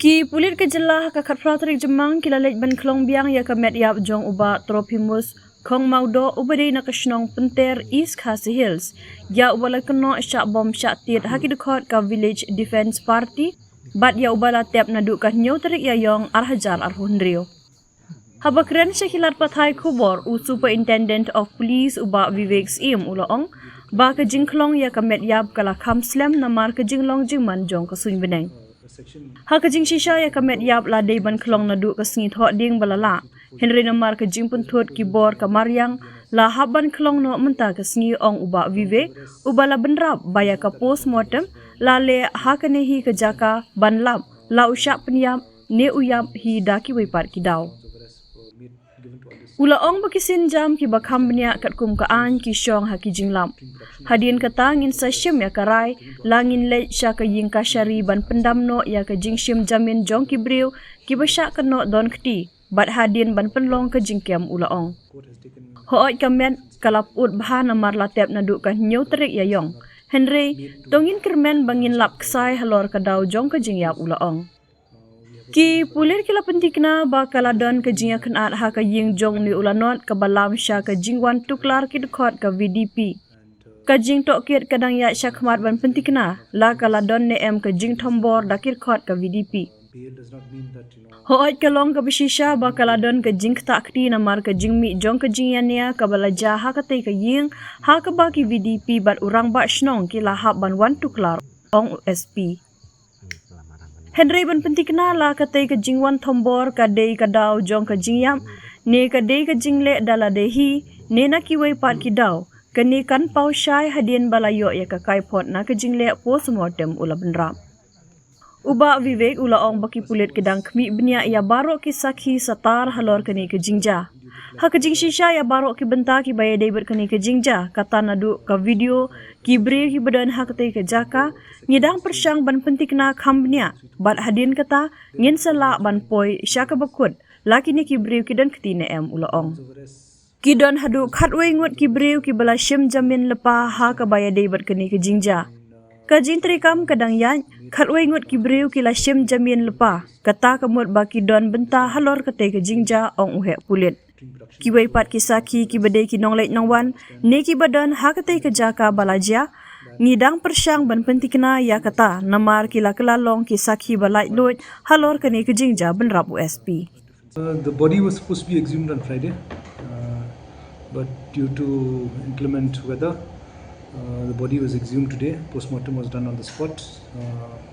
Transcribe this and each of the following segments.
Ki pulit ke jelah ka khatpra tarik jemang kilalej ban khlong biang ya ka metiap jong uba tropimus khong maudo ubade na kashnong penter East Khasi Hills ya ubala keno syak bom syak tiet hakidkhot ka village defense party bat ya ubala tep nadu ka nyau tarik ya yong arhajar arhundrio habakren Syllad pathai khubor u superintendent of police uba Vivek im uloong ba ka jingklong ya ka metiap kala kham slam namar ka jinglong jingman jong ka suin beneng Hak jing shisha ya kamet yap la dei ban khlong na du ka sngi tho ding balala Henry namar ka jing pun thot ki bor ka maryang la haban khlong no menta ka sngi ong uba vive ubala benrap baya ka post mortem la le hakane hi ka jaka ban lap la usha pniam ne uyap hi daki wei par ki daw Ula ong bakisin jam ki bakham bnya kat kum ka an ki shong ha ki jinglam. Hadien kata ngin sa shim ya karai, langin le sha ka ying ka shari ban pendam no ya ka jing shim jamin jong ki briu ki basha ka no don kti, bat hadien ban penlong ka jingkem ula ong. Hoot kamen kalap ut bahan amar la tep na du ka nyau terik ya yong. Henry, tongin kermen bangin lap ksai halor ka daw jong ka jingyap ula ong. Ki pulir kila pentikna ba kaladon ke jingya khenat ha ka ying jong ni ulanot ka balam sha ka jingwan tuklar ki dekhot ka VDP ka jing tok kiet kadang ya sha khmat ban pentikna la kaladon ne em ka jing thombor dakir khot ka VDP hooj ka long ka bishisha ba kaladon ka jing ta kti na mar ka jing mi jong ka jingya nia ka balaja ha ka te ka ying ha ka ba ki VDP bat urang ba shnong ki la hab ban wan tuklar ong SP Henry ban pentikna la katei ka jingwan thombor ka dei ka daw jong ka jingyam ne ka dei ka jingle dala dehi ne na ki wei pat ki daw kani kan pau shai hadien balayo ya ka kaiphod na ka jingle postmortem ula benram uba Vivek ula ong baki pulit kedang khmi bnya ya baro ki sakhi satar halor kani ka jingja ha ka jing shisha ya baro ki benta ki baye dei ber kani ka jingja kata nadu ka video ki bre ki badan ha katei ka jaka ngidang persyang ban pentikna khambnya bat hadin kata ngin sala ban poi syaka bakut laki ni ki brew ki dan ktine em ula ong ki don hadu khatwei ngut ki brew ki bala shim jamin lepa ha ka baya dei bat kani ki jingja ka jintri kam kadang yan khatwei ngut ki brew ki la shim jamin lepa kata kamut ba ki don benta halor kate ki jingja ong uhe pulit ki wei pat ki saki ki badei ki nonglek nongwan ne ki badan ha kate ka jaka balaja ngidang persyang ban pentikna ya kata namar ki la kelalong ki sakhi balai lot halor kani ki jingja benrap USP The body was supposed to be exhumed on Friday, but due to inclement weather, the body was exhumed today. Postmortem was done on the spot.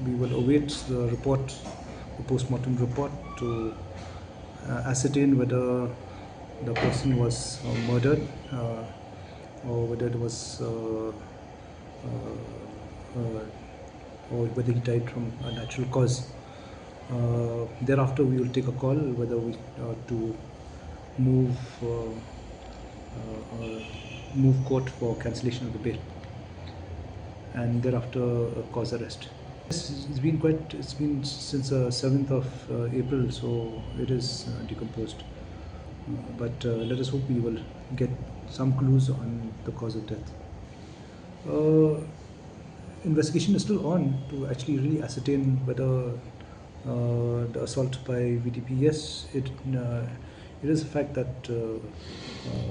We will await the report, the postmortem report, to ascertain whether the person was murdered or whether it was or whether he died from a natural cause. Thereafter, we will take a call whether we to move court for cancellation of the bail, and thereafter cause arrest. It's been since 7th of April, so it is decomposed. But let us hope we will get some clues on the cause of death. Investigation is still on to actually really ascertain whether the assault by VDP. Yes, it is a fact that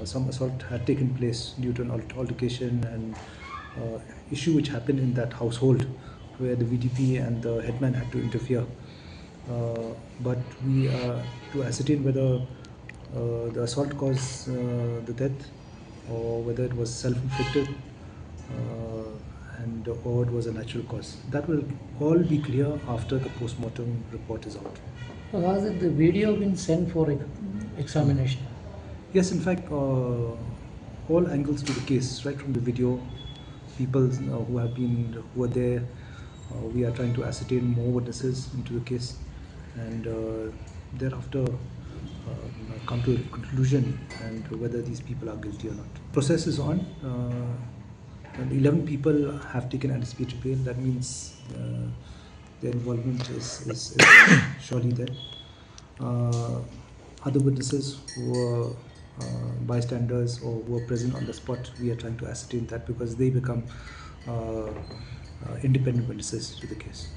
some assault had taken place due to an altercation and issue which happened in that household where the VDP and the headman had to interfere. But we to ascertain whether the assault caused the death or whether it was self-inflicted and or it was a natural cause. That will all be clear after the postmortem report is out. Has the video been sent for examination? Yes, in fact, all angles to the case, right from the video, people who were there, we are trying to ascertain more witnesses into the case, and thereafter come to a conclusion and whether these people are guilty or not. Process is on. 11 people have taken anticipatory bail. That means their involvement is surely there. Other witnesses who were bystanders or who were present on the spot, we are trying to ascertain that because they become independent witnesses to the case.